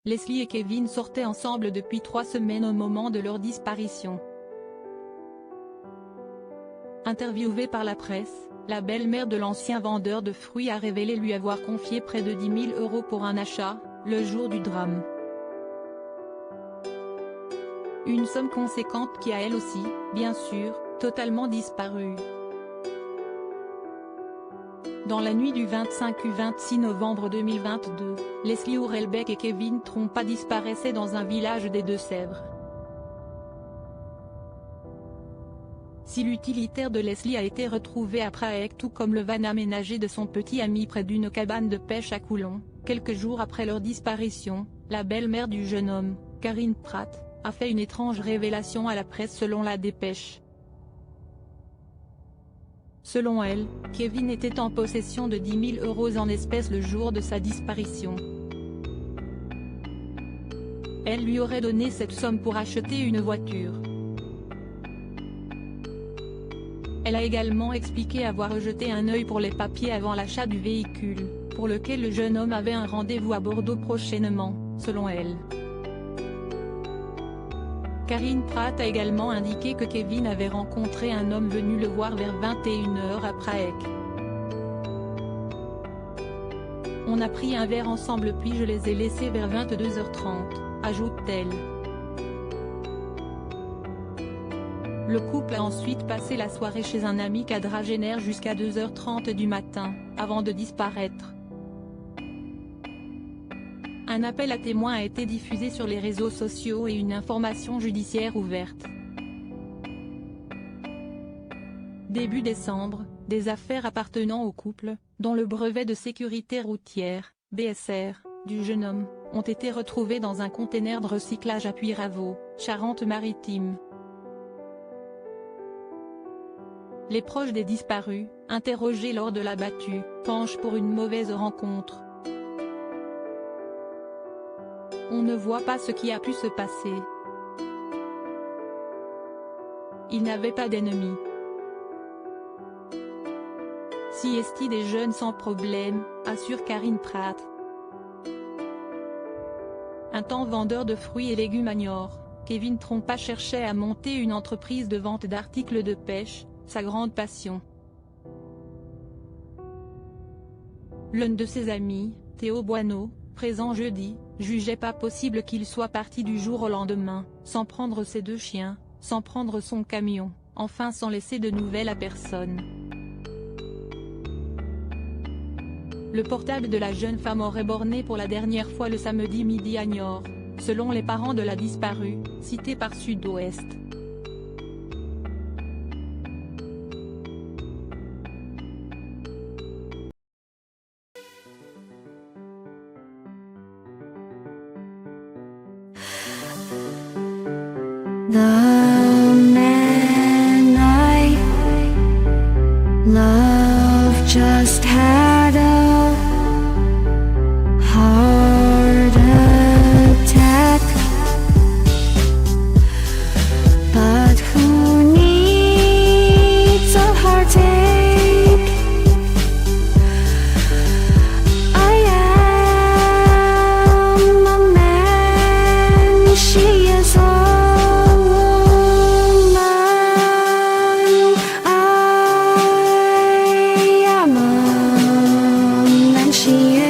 Leslie et Kevin sortaient ensemble depuis 3 semaines au moment de leur disparition. Interviewée par la presse, la belle-mère de l'ancien vendeur de fruits a révélé lui avoir confié près de 10 000 € pour un achat, le jour du drame. Une somme conséquente qui a elle aussi, bien sûr, totalement disparu. Dans la nuit du 25 au 26 novembre 2022, Leslie Hurlbeck et Kevin Trompa disparaissaient dans un village des Deux-Sèvres. Si l'utilitaire de Leslie a été retrouvé à Prague tout comme le van aménagé de son petit ami près d'une cabane de pêche à Coulon, quelques jours après leur disparition, la belle-mère du jeune homme, Karine Pratt, a fait une étrange révélation à la presse selon la dépêche. Selon elle, Kevin était en possession de 10 000 € en espèces le jour de sa disparition. Elle lui aurait donné cette somme pour acheter une voiture. Elle a également expliqué avoir rejeté un œil pour les papiers avant l'achat du véhicule, pour lequel le jeune homme avait un rendez-vous à Bordeaux prochainement, selon elle. Karine Pratt a également indiqué que Kevin avait rencontré un homme venu le voir vers 21 h à Prague. On a pris un verre ensemble puis je les ai laissés vers 22 h 30, ajoute-t-elle. Le couple a ensuite passé la soirée chez un ami quadragénaire jusqu'à 2 h 30 du matin, avant de disparaître. Un appel à témoins a été diffusé sur les réseaux sociaux et une information judiciaire ouverte. Début décembre, des affaires appartenant au couple, dont le brevet de sécurité routière, BSR, du jeune homme, ont été retrouvés dans un conteneur de recyclage à Puyraveau, Charente-Maritime. Les proches des disparus, interrogés lors de la battue, penchent pour une mauvaise rencontre. On ne voit pas ce qui a pu se passer. Il n'avait pas d'ennemis. Si esti des jeunes sans problème, assure Karine Pratt. Un temps vendeur de fruits et légumes à Niort, Kevin Trompa cherchait à monter une entreprise de vente d'articles de pêche, sa grande passion. L'un de ses amis, Théo Boineau, présent jeudi, jugeait pas possible qu'il soit parti du jour au lendemain, sans prendre ses 2 chiens, sans prendre son camion, enfin sans laisser de nouvelles à personne. Le portable de la jeune femme aurait borné pour la dernière fois le samedi midi à Niort, selon les parents de la disparue, cités par Sud-Ouest. The man I love just had a heart attack, but who needs a heartache? I am a man, she is a she